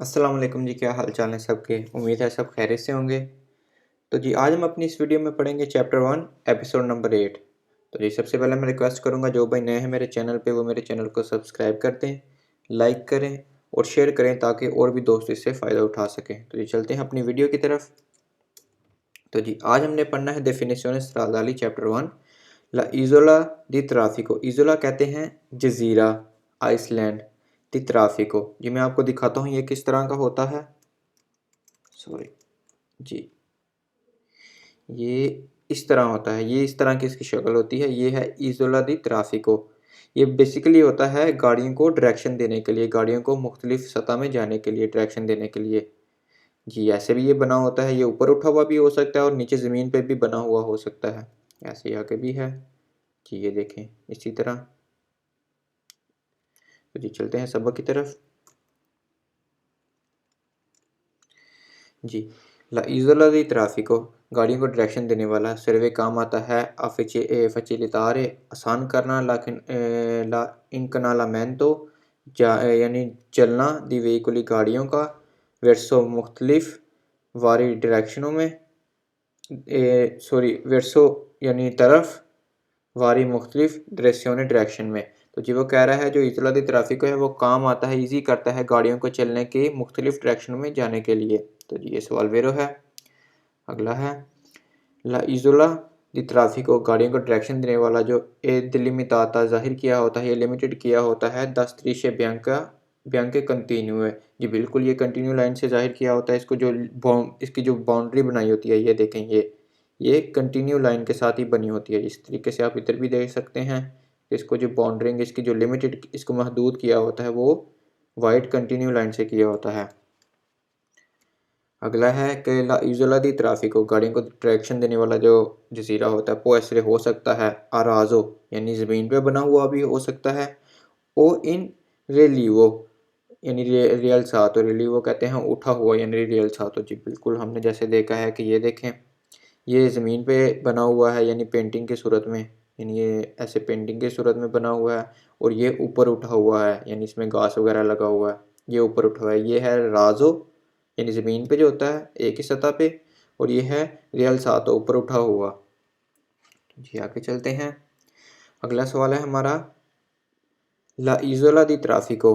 अस्सलाम वालेकुम जी, क्या हाल चाल है सबके। उम्मीद है सब खैरियत से होंगे। तो जी आज हम अपनी इस वीडियो में पढ़ेंगे चैप्टर 1 एपिसोड नंबर 8। तो जी सबसे पहले मैं रिक्वेस्ट करूंगा जो भाई नए हैं मेरे चैनल पे वो मेरे चैनल को सब्सक्राइब कर दें, लाइक करें और शेयर करें ताकि और भी दोस्त इससे फ़ायदा उठा सकें। तो जी चलते हैं अपनी वीडियो की तरफ। तो जी आज हमने पढ़ना है डेफिनेशन स्ट्रादाली चैप्टर 1 ला इज़ोला दी ट्राफिको। इज़ोला कहते हैं जजीरा, आइसलैंड। दी ट्राफिको जी मैं आपको दिखाता हूँ ये किस तरह का होता है। सॉरी जी, ये इस तरह होता है, ये इस तरह की इसकी शक्ल होती है। ये है इज़ोला दी ट्राफिको। ये बेसिकली होता है गाड़ियों को डायरेक्शन देने के लिए, गाड़ियों को मुख्तलिफ सतह में जाने के लिए डायरेक्शन देने के लिए। जी ऐसे भी ये बना होता है, ये ऊपर उठा हुआ भी हो सकता है और नीचे ज़मीन पे भी बना हुआ हो सकता है। ऐसे आगे भी है जी, ये देखें इसी तरह। तो जी चलते हैं सबक की तरफ। जी ला इज़ोला दी ट्राफिको गाड़ियों को डायरेक्शन देने वाला सर्वे काम आता है फैसिलितारे आसान करना ला इनकनालामेंटो यानी चलना दी व्हीकली गाड़ियों का वर्सो मुख्तलिफ वारी डायरेक्शनों में वर्सो यानी तरफ वारी मुख्तलिफ डायरेक्शन में। तो जी वो कह रहा है जो इज़ोला दी ट्राफिको है वो काम आता है, ईजी करता है गाड़ियों को चलने की मुख्तलिफ डायरेक्शनों में जाने के लिए। तो जी ये सवाल वेरो है। अगला है ला इज़ोला दी ट्राफिको गाड़ियों को डायरेक्शन देने वाला जो डिलिमिटाता ज़ाहिर किया होता है, ये लिमिटेड किया होता है 10 त्रिशे ब्यांके कंटिन्यू है। जी बिल्कुल ये कंटिन्यू लाइन से ज़ाहिर किया होता है। इसको जो इसकी जो बाउंड्री बनाई होती है ये देखें, ये कंटिन्यू लाइन के साथ ही बनी होती है। इस तरीके से आप इधर भी देख सकते हैं। इसको जो बाउंड्रिंग इसकी जो लिमिटेड इसको महदूद किया होता है वो वाइट कंटिन्यू लाइन से किया होता है। अगला है कि ला इज़ोला दी ट्राफिको गाड़ियों को ट्रैक्शन देने वाला जो जजीरा होता है वो ऐसे हो सकता है अराजो यानी ज़मीन पे बना हुआ भी हो सकता है। ओ इन रेलिवो यानी रियल सातो, रेलिवो कहते हैं उठा हुआ यानी रियल सातो। जी बिल्कुल हमने जैसे देखा है कि ये देखें ये ज़मीन पे बना हुआ है यानी पेंटिंग की सूरत में, यानी ये ऐसे पेंटिंग की सूरत में बना हुआ है और ये ऊपर उठा हुआ है यानी इसमें घास वगैरह लगा हुआ है, ये ऊपर उठा हुआ है। ये है राजो यानी ज़मीन पे जो होता है एक ही सतह पे, और ये है रियल सातो ऊपर उठा हुआ। जी आगे चलते हैं। अगला सवाल है हमारा ला इज़ोला दी ट्राफिको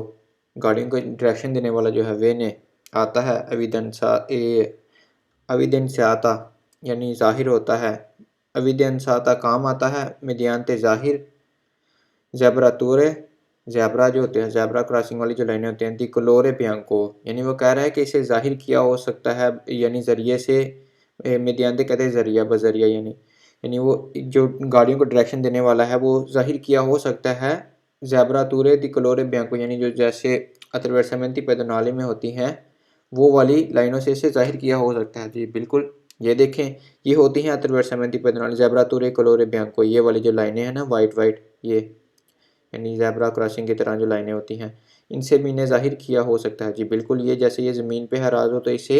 गाड़ियों को डायरेक्शन देने वाला जो है वेने आता है एविडेंसियाता यानी ज़ाहिर होता है। एविडेंसियाता काम आता है मेडियांते ज़ाहिर ज़ेब्रा तूरे ज़ेब्रा जो होते हैं ज़ेब्रा क्रॉसिंग वाली जो लाइनें होती हैं दी कलोरे बियांको, यानी वो कह रहा है कि इसे ज़ाहिर किया हो सकता है यानी ज़रिए से। मेडियांते कहते हैं ज़रिया बज़रिया, यानी वो जो गाड़ियों को डायरेक्शन देने वाला है वो ज़ाहिर किया हो सकता है ज़ेब्रा तूरे दी कलोरे बियांको, यानी जो जैसे अतरवरसामेंती पेदोनाले में होती हैं वो वाली लाइनों से इसे ज़ाहिर किया हो सकता है। जी बिल्कुल ये देखें ये होती हैं अतरवरसामेंती पेदोनाले ज़ेब्रा तूरे कलोरे बियांको, ये वाली जो लाइनें हैं ना वाइट वाइट, ये यानी ज़ेब्रा क्रॉसिंग की तरह जो लाइनें होती हैं इनसे भी इन्हें ज़ाहिर किया हो सकता है। जी बिल्कुल ये जैसे ये ज़मीन पे है राजो तो इसे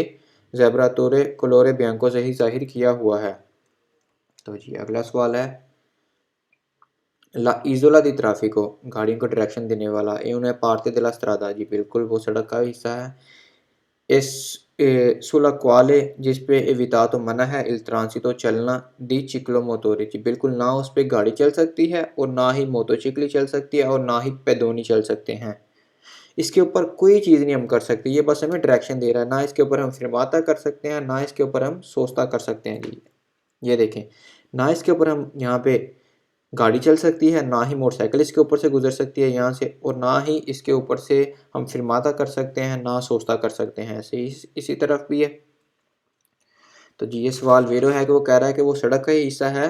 ज़ेब्रा तोरे कलोरे बियांको से ही ज़ाहिर किया हुआ है। तो जी अगला सवाल है ला इज़ोला दी ट्राफिको गाड़ियों को डायरेक्शन देने वाला ये उन्हें पार्ते दे ला स्ट्रादा। जी बिल्कुल वो सड़क का हिस्सा है। इस सुला क्वाले जिस पे एवितातो मना है इल ट्रांसितो चलना दी चिक्लो मोटोरी। जी बिल्कुल ना उस पे गाड़ी चल सकती है और ना ही मोटरसाइकिल चल सकती है और ना ही पैदोनी चल सकते हैं। इसके ऊपर कोई चीज़ नहीं हम कर सकते, ये बस हमें डायरेक्शन दे रहा है। ना इसके ऊपर हम फिरमाता कर सकते हैं ना इसके ऊपर हम सोचता कर सकते हैं। जी ये देखें ना इसके ऊपर हम यहाँ पे गाड़ी चल सकती है ना ही मोटरसाइकिल इसके ऊपर से गुजर सकती है यहाँ से, और ना ही इसके ऊपर से हम फिरमाता कर सकते हैं ना सोचता कर सकते हैं। ऐसे ही इसी तरफ भी है। तो जी ये सवाल वेरो है कि वो कह रहा है कि वो सड़क का ही हिस्सा है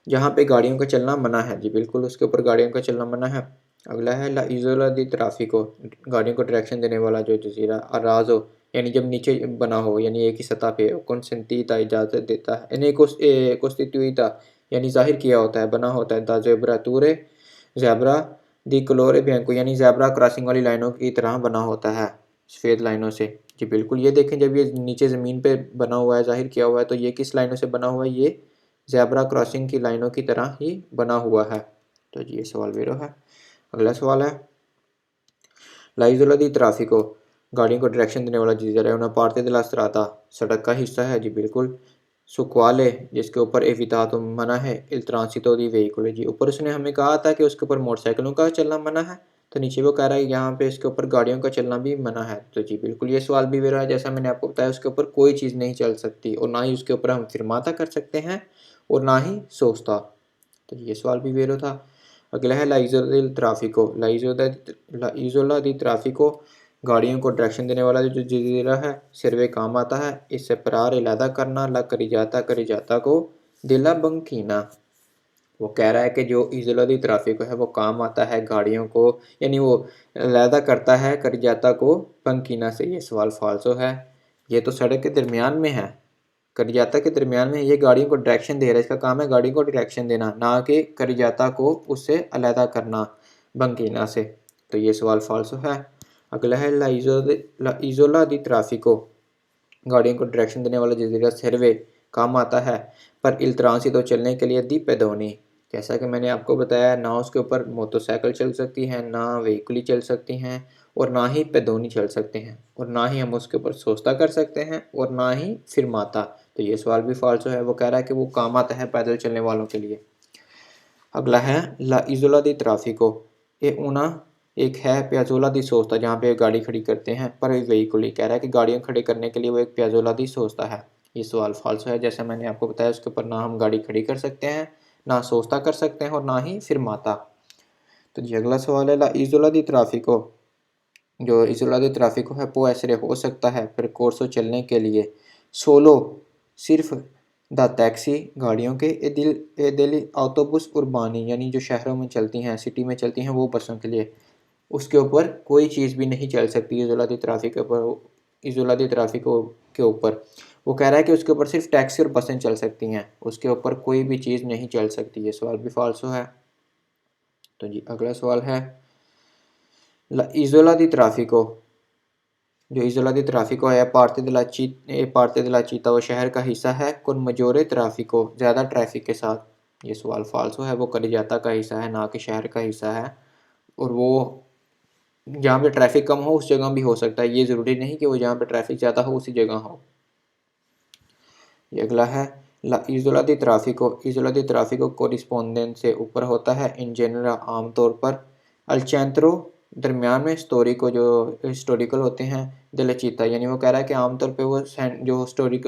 जहाँ पे गाड़ियों का चलना मना है। जी बिल्कुल उसके ऊपर गाड़ियों का चलना मना है। अगला है ला इज़ोला दी ट्राफिको गाड़ियों को डायरेक्शन देने वाला जो जजीरा अराजो यानी जब नीचे बना हो यानी एक ही सतह पे कंसेंटीता इजाज़त देता है यानी कोस्टिट्यूटा यानी जाहिर किया होता है बना होता है दा ज़ेब्रा तूरे ज़ेब्रा दी कलोरे बियांको यानी ज़ेब्रा क्रॉसिंग वाली लाइनों की तरह बना होता है सफ़ेद लाइनों से। जी बिल्कुल ये देखें जब ये नीचे ज़मीन पे बना हुआ है ज़ाहिर किया हुआ है तो ये किस लाइनों से बना हुआ है, ये ज़ेब्रा क्रॉसिंग की लाइनों की तरह ही बना हुआ है। तो जी ये सवाल वेरो है। अगला सवाल है ला इज़ोला दी ट्राफिको गाड़ियों को डायरेक्शन देने वाला जजीरा है। una parte della strada, सड़क का हिस्सा है जी बिल्कुल। su quale, जिसके ऊपर एवितातो मना है, il transito di veicoli जी। ऊपर उसने हमें कहा था कि उसके ऊपर मोटरसाइकिलों का चलना मना है, तो नीचे वो कह रहा है यहाँ पे इसके ऊपर गाड़ियों का चलना भी मना है। तो जी बिल्कुल ये सवाल भी मेरा है, जैसा मैंने आपको बताया उसके ऊपर कोई चीज़ नहीं चल सकती और ना ही उसके ऊपर हम फिरमाता कर सकते हैं और ना ही सोचता। तो ये सवाल भी वेरो था। अगला है लाइजोला दी ट्राफिको। लाइजोला दी ट्राफिको गाड़ियों को डायरेक्शन देने वाला जो जजीरा है, सर्वे काम आता है। इससे परार इलादा करना, ला करी जाता को दिला बंकीना। वो कह रहा है कि जो इजोला दी ट्राफिको है वो काम आता है गाड़ियों को, यानी वो अलहदा करता है करिजाता को बंकीना से। ये सवाल फाल्सो है। ये तो सड़क के दरमियान में है, करिजाता के दरमियान में ये गाड़ियों को डायरेक्शन दे रहा है। इसका काम है गाड़ी को डायरेक्शन देना, ना कि करिजाता को उससे अलहदा करना बंकीना से। तो ये सवाल फाल्सो है। अगला है ला इजोला दी ट्राफिको गाड़ियों को डायरेक्शन देने वाला जजीरा सर्वे काम आता है, पर इल ट्रांसितो चलने के लिए दी पेदोनी। जैसा कि मैंने आपको बताया, ना उसके ऊपर मोटरसाइकिल चल सकती है, ना व्हीकल चल सकती हैं और ना ही पेदोनी चल सकते हैं, और ना ही हम उसके ऊपर सोचता कर सकते हैं और ना ही फिरमाता। तो ये सवाल भी फाल्सो है। वो कह रहा है कि वो काम आता है पैदल चलने वालों के लिए। अगला है ला इजोला दी ट्राफिको ए ऊना एक है प्याजोला दी सोचता, जहाँ पे गाड़ी खड़ी करते हैं, पर व्हीकल कह रहा है कि गाड़ियाँ खड़ी करने के लिए वो एक प्याजोला दी सोचता है। ये सवाल फाल्सो है। जैसा मैंने आपको बताया उसके ऊपर ना हम गाड़ी खड़ी कर सकते हैं, ना सोचता कर सकते हैं और ना ही फिरमाता। तो जी अगला सवाल है ला इजोला दी ट्राफिको जो इजोला दी ट्राफिको है वो ऐसे हो सकता है परकोर्सो चलने के लिए सोलो सिर्फ द टैक्सी गाड़ियों के ए दिल ऑटोबुस उर्बानी, यानी जो शहरों में चलती हैं, सिटी में चलती हैं, वो बसों के लिए उसके ऊपर कोई चीज़ भी नहीं चल सकती इजोला दी ट्राफिक के ऊपर। इजोला दी ट्राफिक के ऊपर वो कह रहा है कि उसके ऊपर सिर्फ टैक्सी और बसें चल सकती हैं, उसके ऊपर कोई भी चीज़ नहीं चल सकती। ये सवाल भी फाल्सो है। तो जी अगला सवाल है इजोला दी ट्राफिको जो इजोला दी ट्राफिको है पार्ते दला चीता वो शहर का हिस्सा है कुन मजोरे ट्राफिको ज़्यादा ट्रैफिक के साथ। ये सवाल फाल्सो है। वो करिजाता का हिस्सा है, ना कि शहर का हिस्सा है, और वो जहाँ पे ट्रैफिक कम हो उस जगह भी हो सकता है। ये ज़रूरी नहीं कि वो जहाँ पे ट्रैफिक ज़्यादा हो उसी जगह हो। ये अगला है इजोला दी ट्राफिको कोरिस्पोंडेंस से ऊपर होता है, इन जनरल आमतौर पर, अल चेंट्रो दरमियान में, स्टोरिको जो हिस्टोरिकल होते हैं, दिलचीता, यानी वो कह रहा है कि आमतौर पे वो जो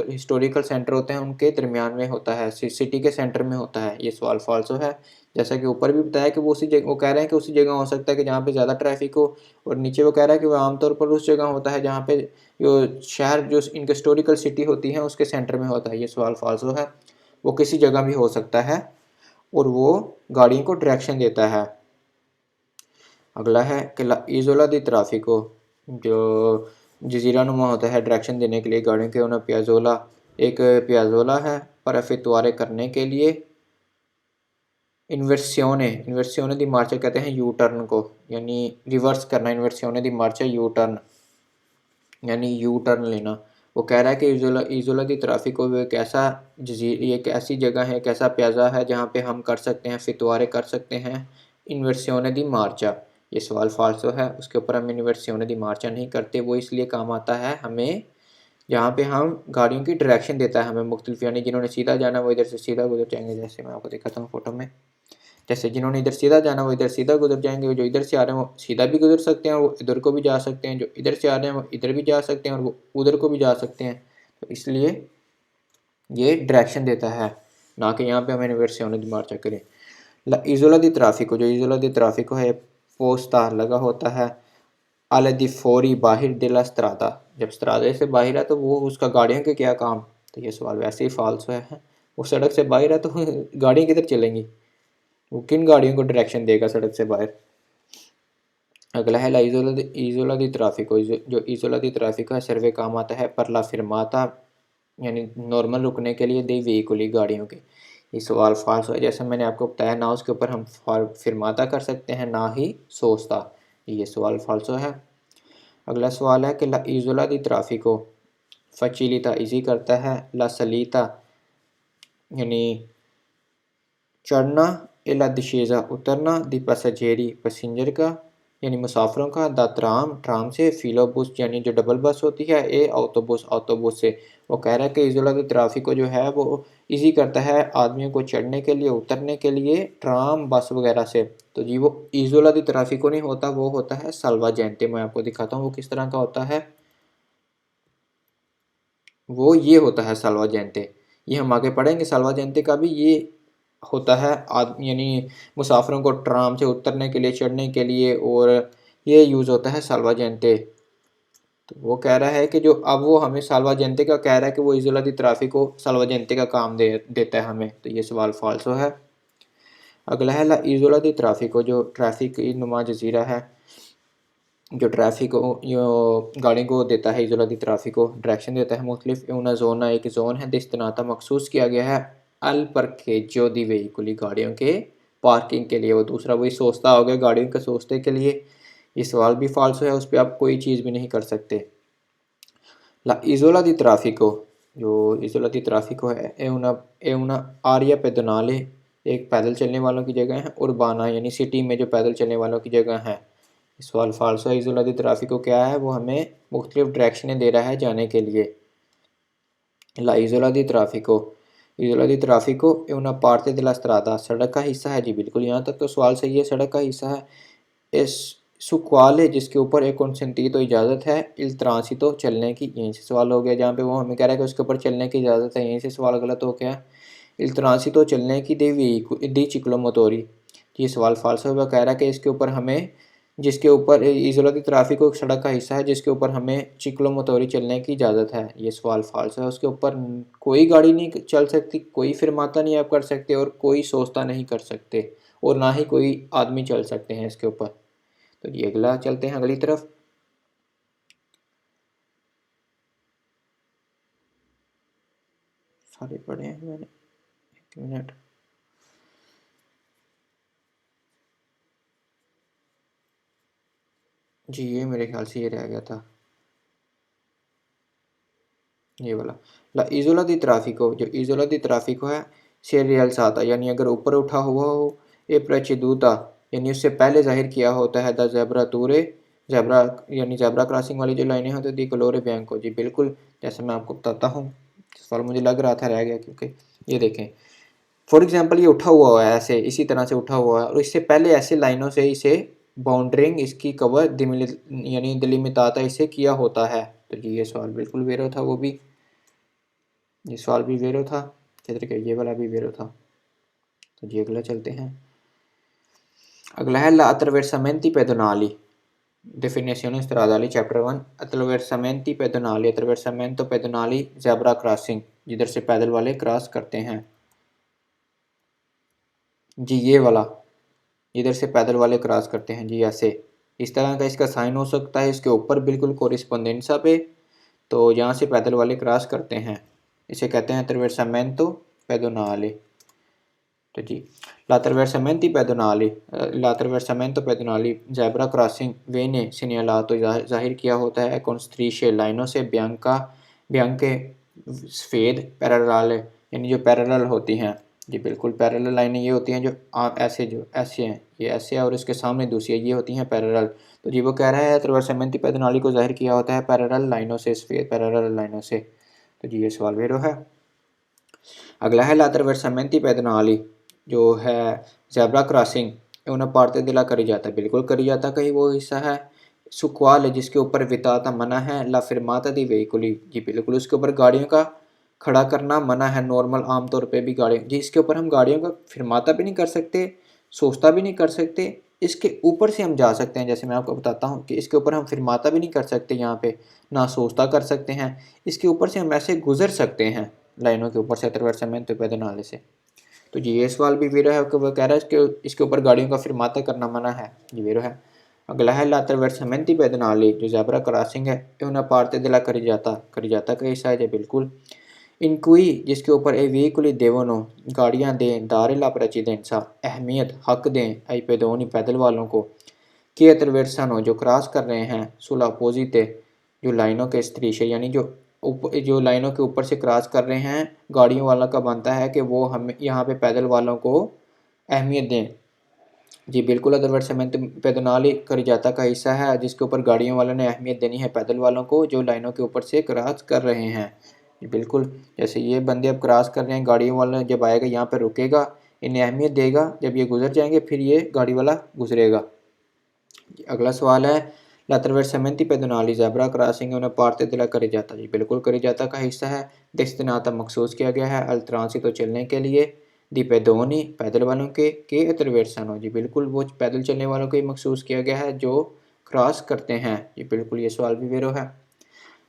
हिस्टोरिकल सेंटर होते हैं उनके दरमियान में होता है, सिटी के सेंटर में होता है। ये सवाल फाल्सो है। जैसा कि ऊपर भी बताया कि वो उसी जगह, वो कह रहे हैं कि उसी जगह हो सकता है कि जहाँ पे ज़्यादा ट्रैफिक हो, और नीचे वो कह रहा है कि वो आमतौर पर उस जगह होता है जहाँ पे जो शहर जो इनके हिस्टोरिकल सिटी होती है उसके सेंटर में होता है। ये सवाल फाल्सो है। वो किसी जगह भी हो सकता है और वो गाड़ियों को डायरेक्शन देता है। अगला है कि इजोला दी ट्राफिको जो जजीरा नुमा होता है डायरेक्शन देने के लिए गाड़ियों के, उन्हें प्याजोला एक प्याजोला है पर अफितवारे करने के लिए इन्वर्सियोने दी मार्चा कहते हैं यू टर्न को, यानी रिवर्स करना। इन्वर्सियोने दी मार्चा यू टर्न, यानी यू टर्न लेना। वो कह रहा है कि इजोला दी ट्राफिको एक ऐसा एक ऐसी जगह है, एक ऐसा प्याजा है जहाँ पे हम कर सकते हैं, फितवारे कर सकते हैं इन्वर्सियोने दी मार्चा। ये सवाल फाल्सो है। उसके ऊपर हम इन्वर्सियोने दी मार्चा नहीं करते। वो इसलिए काम आता है हमें जहाँ पे हम गाड़ियों की डायरेक्शन देता है हमें मुख्तलिफ, यानी जिन्होंने सीधा जाना वो इधर से सीधा गुजर जाएंगे। जैसे मैं आपको दिखाता हूँ फोटो में, जैसे जिन्होंने इधर सीधा जाना वो इधर सीधा गुजर जाएंगे, जो इधर से आ रहे हैं वो सीधा भी गुजर सकते हैं, वो इधर को भी जा सकते हैं, जो इधर से आ रहे हैं वो इधर भी जा सकते हैं और वो उधर को भी जा सकते हैं। तो इसलिए ये डायरेक्शन देता है, ना कि यहाँ पे हमें इन्वर्सियोने दी मार्चा करें। इजोला दी ट्राफिको जो इजोला दी ट्राफिको है पोस्ता लगा होता है अल दी फोरी बाहिर दिला स्त्रादा, जब स्त्रादे से बाहर है तो वो उसका गाड़ियों के क्या काम। तो ये सवाल वैसे ही फाल्सो है। वो सड़क से बाहर है तो गाड़ियाँ किधर चलेंगी, वो किन गाड़ियों को डायरेक्शन देगा सड़क से बाहर। अगला है इजोला दी ट्राफिको जो इजोला दी ट्राफिको है सर्वे काम आता है पर ला फिरमाता, यानी नॉर्मल रुकने के लिए दे व्हीकुली गाड़ियों के। ये सवाल फाल्स है। जैसा मैंने आपको बताया, ना उसके ऊपर हम फिरमाता कर सकते हैं ना ही सोचता। ये सवाल फाल्सो है। अगला सवाल है कि ला इजोला दी ट्राफिको फचिलिता इजी करता है, ला सलीता यानी चढ़ना, एला दिशेजा उतरना, दी पैसेंजरी पैसेंजर का, यानी मुसाफिरों का, द ट्राम ट्राम से, फिलोबुस यानी जो डबल बस होती है, ए ऑटोबुस ऑटोबुस से। वो कह रहा है कि इजोला दी ट्राफिको जो है वो ईजी करता है आदमियों को चढ़ने के लिए, उतरने के लिए ट्राम बस वगैरह से। तो जी वो इजोला दी ट्राफिको नहीं होता, वो होता है साल्वाजेंटे। मैं आपको दिखाता हूँ वो किस तरह का होता है। वो ये होता है साल्वाजेंटे, ये हम आगे पढ़ेंगे। साल्वाजेंटे का भी ये होता है यानी मुसाफिरों को ट्राम से उतरने के लिए, चढ़ने के लिए, और ये यूज़ होता है साल्वाजेंटे। तो वो कह रहा है कि जो अब वो हमें साल्वाजेंटे का कह रहा है कि वो इजोला दी ट्राफिको साल्वाजेंटे का काम देता है हमें, तो ये सवाल फाल्सो है। अगला है ला इजोला दी ट्राफिको, जो ट्रैफिक नुमा जजीरा है, जो ट्रैफिक को गाड़ी को देता है, इजोला दी ट्राफिको डायरेक्शन देता है मुख्तलिफ una जोना, एक जोन है दिस्तनाता मखसूस किया गया है अल परकेजो दी वेहिकुली, गाड़ियों के पार्किंग के लिए। वो दूसरा वही सोचता हो गया गाड़ियों के सोचते के लिए। ये सवाल भी फाल्सो है, उस पर आप कोई चीज़ भी नहीं कर सकते। ला इजोला दी ट्राफिको, जो इजोला दी ट्राफिको है, ए una आरिया पेदोनाले, एक पैदल चलने वालों की जगह है, उर्बाना यानी सिटी में जो पैदल चलने वालों की जगह है। सवाल फाल्सो है। इजोला दी ट्राफिको क्या है, वो हमें मुख्तलिफ डायरेक्शनें दे रहा है जाने के लिए। ला इजोला दी ट्राफिको, इजोला दी ट्राफिको è una parte della strada, सड़क का हिस्सा है। जी बिल्कुल, यहाँ तक तो सवाल सही है, सड़क का हिस्सा है। इस सुक्वाल जिसके ऊपर एक consentito इजाज़त है, il transito चलने की, यहीं से सवाल हो गया। जहाँ पे वो हमें कह रहा है कि उसके ऊपर चलने की इजाज़त है, यहीं से सवाल गलत हो गया। il transito चलने की दी ciclomotori, ये सवाल फाल्स है। वह कह रहा है कि इसके ऊपर हमें, जिसके ऊपर इजोला दी ट्राफिको एक सड़क का हिस्सा है जिसके ऊपर हमें चिक्लोमोतोरी चलने की इजाज़त है, ये सवाल फाल्स है। उसके ऊपर कोई गाड़ी नहीं चल सकती, कोई फिरमाता नहीं आप कर सकते, और कोई सोचता नहीं कर सकते, और ना ही कोई आदमी चल सकते हैं इसके ऊपर। तो ये अगला चलते हैं अगली तरफ। सारे पढ़े हैं मैंने, एक मिनट। जी ये मेरे ख्याल से ये रह गया था, ये वाला। ला इजोला दी ट्राफिको, जो इजोला दी ट्राफिको है, से रियल्साता यानी अगर ऊपर उठा हुआ हो, ए प्रेचिदूता यानी उससे पहले जाहिर किया होता है, द ज़ेब्रा तूरे, ज़ेब्रा यानी ज़ेब्रा क्रॉसिंग वाली जो लाइनें होती है, दी कलोरे बैंको। जी बिल्कुल, जैसे मैं आपको बताता हूँ, सवाल मुझे लग रहा था रह गया, क्योंकि ये देखें फॉर एग्जांपल ये उठा हुआ है ऐसे, इसी तरह से उठा हुआ है, और इससे पहले ऐसे लाइनों से इसे बाउंड्रिंग इसकी कवर यानी दिलिमिताता इसे किया होता है। तो जी ये सवाल बिल्कुल वेरो था, वो भी, ये सवाल भी वेरो था, इस तरीके ये वाला भी वेरो था। तो जी अगला चलते हैं। अगला है ला attraversamenti pedonali, definizione stradali chapter 1। attraversamenti pedonali, attraversamento pedonali zebra crossing, जिधर से पैदल वाले क्रॉस करते हैं। जी ये वाला, इधर से पैदल वाले क्रॉस करते हैं, जी ऐसे, इस तरह का इसका साइन हो सकता है इसके ऊपर बिल्कुल कोरिस्पोंडेंसा पे। तो यहाँ से पैदल वाले क्रॉस करते हैं, इसे कहते हैं attraversamento pedonale। तो जी l'attraversamento pedonali ज़ेब्रा क्रॉसिंग वेने segnalato जाहिर किया होता है con strisce लाइनों से, bianche सफ़ेद, पैरेलल यानी जो पैरेलल होती हैं। जी बिल्कुल, पैरेलल लाइनें ये होती हैं जो ऐसे, जो ऐसे हैं, ये ऐसे है, और इसके सामने दूसरी है, ये होती हैं पैरेलल। तो जी वो कह रहा है attraversamenti pedonali को जाहिर किया होता है पैरेलल लाइनों से, सफ़ेद पैरेलल लाइनों से। तो जी ये सवाल वेरो है। अगला है l'attraversamenti pedonali, जो है ज़ेब्रा क्रॉसिंग, उन्हें पार्ते दिला करी जाता है, बिल्कुल करी जाता कहीं वो हिस्सा है। सुक्वाल जिसके ऊपर विताता मना है, ला फिरमाता दी वेहिकुली, जी बिल्कुल उसके ऊपर गाड़ियों का खड़ा करना मना है, नॉर्मल आमतौर पे भी गाड़ियों, जी इसके ऊपर हम गाड़ियों का फिरमाता भी नहीं कर सकते, सोचता भी नहीं कर सकते, इसके ऊपर से हम जा सकते हैं। जैसे मैं आपको बताता हूँ कि इसके ऊपर हम फिरमाता भी नहीं कर सकते, यहाँ पे ना सोचता कर सकते हैं, इसके ऊपर से हम ऐसे गुजर सकते हैं लाइनों के ऊपर से attraversamento pedonale से। तो जी ये सवाल भी वेरो है कि वो कह रहा है कि इसके ऊपर गाड़ियों का फिरमाता करना मना है, जी वेरो है। अगला है l'attraversamenti pedonali, जो ज़ेब्रा क्रॉसिंग है, una parte della carreggiata का हिस्सा है, जी बिल्कुल। in cui जिसके ऊपर ए veicoli devono गाड़ियाँ दें, dare la precedenza अहमियत, हक दें, ai pedoni पैदल वालों को, कि attraversano जो क्रॉस कर रहे हैं, sulla opposite जो लाइनों के strisce यानी जो लाइनों के ऊपर से क्रॉस कर रहे हैं, गाड़ियों वाला का बनता है कि वो हमें यहाँ पे पैदल वालों को अहमियत दें। जी बिल्कुल, अदरवरसमेंट पेदोनाली करिजाता का हिस्सा है जिसके ऊपर गाड़ियों वालों ने अहमियत देनी है पैदल वालों को जो लाइनों के ऊपर से क्रॉस कर रहे हैं। जी बिल्कुल, जैसे ये बंदे अब क्रॉस कर रहे हैं, गाड़ियों वाला जब आएगा यहाँ पर रुकेगा, इन्हें अहमियत देगा, जब ये गुजर जाएंगे फिर ये गाड़ी वाला गुजरेगा। अगला सवाल है, l'attraversamento pedonali ज़ेब्रा क्रॉसिंग है उन्हें पारते दिला करी जाता। जी बिल्कुल करी जाता का हिस्सा है, destinata मखसूस किया गया है al transito चलने के लिए, दी pedoni पैदल वालों के attraversano जी बिल्कुल वो पैदल चलने वालों को ही मखसूस किया गया है जो क्रॉस करते हैं। जी बिल्कुल ये सवाल भी वेरो है।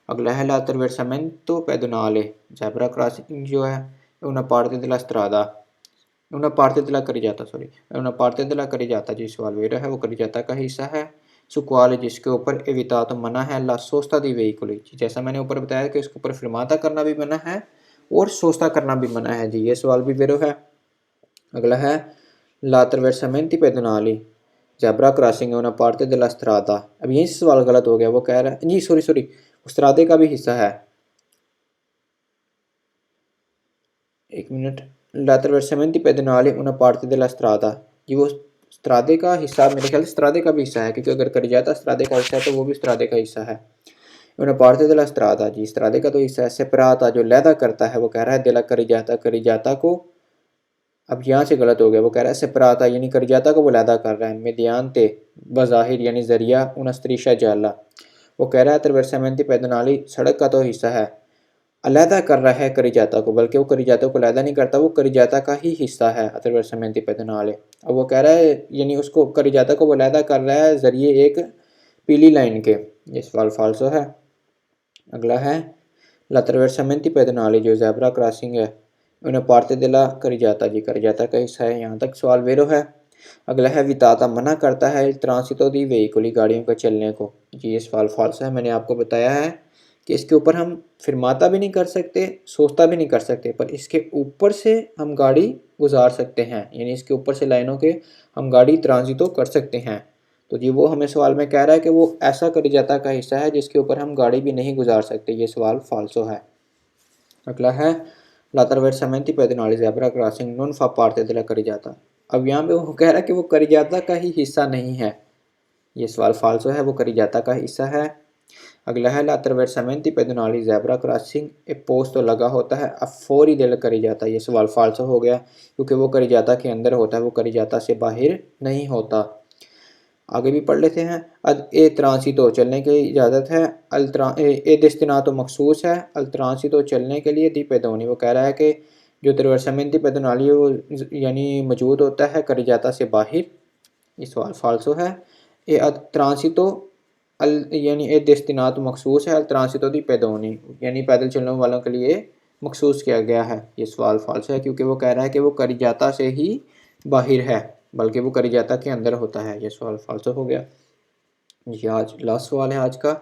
अगला है l'attraversamento pedonale ज़ेब्रा क्रॉसिंग जो है una parte della strada una parte della carreggiata sorry una parte della carreggiata जी सवाल वेरा है वो carreggiata का हिस्सा है। सुकवाल जिसके ऊपर एवितातो मना है ला सोस्ता दी वेहिकुली जैसा मैंने ऊपर बताया कि इसके ऊपर फिरमाता करना भी मना है और सोस्ता करना भी मना है। जी ये सवाल भी वेरो है। अगला है ला attraversamenti pedonali ज़ेब्रा क्रॉसिंग है una parte della strada। अब यही सवाल गलत हो गया, वो कह रहा है जी सॉरी स्त्रादे का भी हिस्सा है। एक minute, l'attraversamento pedonale una parte della strada जी वो स्त्रादे का हिस्सा, मेरे ख्याल से स्त्रादे का भी हिस्सा है क्योंकि अगर करिजाता स्त्रादे का हिस्सा है तो वो भी स्त्रादे का हिस्सा है। una parte della strada जी स्त्रादे का तो हिस्सा है। सेपराता जो लैदा करता है वो कह रहा है della करिजाता को, अब यहाँ से गलत हो गया, वो कह रहा है सेपराता यानी करिजाता को वो लैदा कर रहा है। mediante बज़ाहिर यानी जरिया una striscia gialla वो कह रहा है attraversamento pedonali सड़क का तो हिस्सा है, अलहदा कर रहा है करिजाता को, बल्कि वो करिजाता को अलहदा नहीं करता, वो करिजाता का ही हिस्सा है attraversamento pedonale। अब वो कह रहा है यानी उसको करिजाता को वो अलहदा कर रहा है जरिए एक पीली लाइन के। ये सवाल फाल्सो है। अगला है l'attraversamento pedonale जो ज़ेब्रा क्रॉसिंग है उन्हें पार्ते दिला करिजाता जी करिजाता का हिस्सा है, यहाँ तक सवाल वेरो है। अगला है विताता मना करता है ट्रांसितो दी वेहिकुली गाड़ियों का चलने को। जी ये सवाल फाल्स है। मैंने आपको बताया है कि इसके ऊपर हम फिरमाता भी नहीं कर सकते, सोचता भी नहीं कर सकते, पर इसके ऊपर से हम गाड़ी गुजार सकते हैं, यानी इसके ऊपर से लाइनों के हम गाड़ी ट्रांजितो कर सकते हैं। तो जी वो हमें सवाल में कह रहा है कि वो ऐसा करिजाता का हिस्सा है जिसके ऊपर हम गाड़ी भी नहीं गुजार सकते। ये सवाल फाल्सो है। अगला है l'attraversamento pedonale zebra crossing non fa parte della carreggiata। अब यहाँ पे वो कह रहा है कि वो करिजाता का ही हिस्सा नहीं है। ये सवाल फाल्सो है, वो करिजाता का हिस्सा है। अगला है l'attraversamento pedonali ज़ेब्रा क्रॉसिंग एक पोस्ट तो लगा होता है अब फौरी दिल करिजाता। ये सवाल फाल्सो हो गया क्योंकि वो करिजाता के अंदर होता है, वो करिजाता से बाहर नहीं होता। आगे भी पढ़ लेते हैं। अद ए ट्रांसितो चलने की इजाज़त है, ए डेस्टिनातो मखसूस है, अल ट्रांसितो चलने के लिए दी पेदोनी वो कह रहा है कि जो attraversamento pedonali वो यानी मौजूद होता है करिजाता से बाहर। ये सवाल फाल्सो है। ए ट्रांसितो अल यानी ए डेस्टिनातो मखसूस है, अल ट्रांसितो दी पेदोनी यानी पैदल चलने वालों के लिए मखसूस किया गया है। ये सवाल फाल्सो है क्योंकि वो कह रहा है कि वो करिजाता से ही बाहर है, बल्कि वो करिजाता के अंदर होता है। ये सवाल फाल्सो हो गया। जी आज लास्ट सवाल है आज का।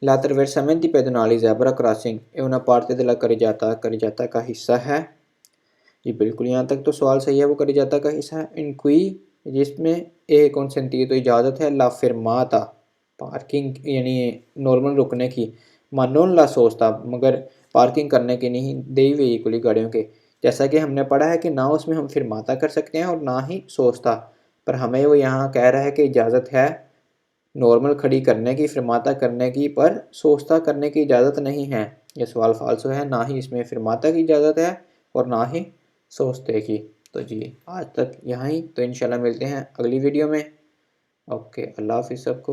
l'attraversamento pedonali zebra crossing è una parte della करिजाता का हिस्सा है। जी बिल्कुल यहाँ तक तो सवाल सही है, वो करिजाता का हिस्सा है। इन क्वी जिसमें ए consentito तो इजाज़त है ला fermata पार्किंग यानी नॉर्मल रुकने की, ma non la sosta मगर पार्किंग करने की नहीं, dei veicoli गाड़ियों के। जैसा कि हमने पढ़ा है कि ना उसमें हम फिरमाता कर सकते हैं और ना ही सोचता, पर हमें वो यहाँ कह रहा है कि इजाज़त है नॉर्मल खड़ी करने की, फिरमाता करने की, पर सोचता करने की इजाज़त नहीं है। ये सवाल फाल्सो है, ना ही इसमें फिरमाता की इजाज़त है और ना ही सोचते की। तो जी आज तक यहाँ ही, तो इंशाल्लाह मिलते हैं अगली वीडियो में। ओके, अल्लाह हाफ़िज़ सबको।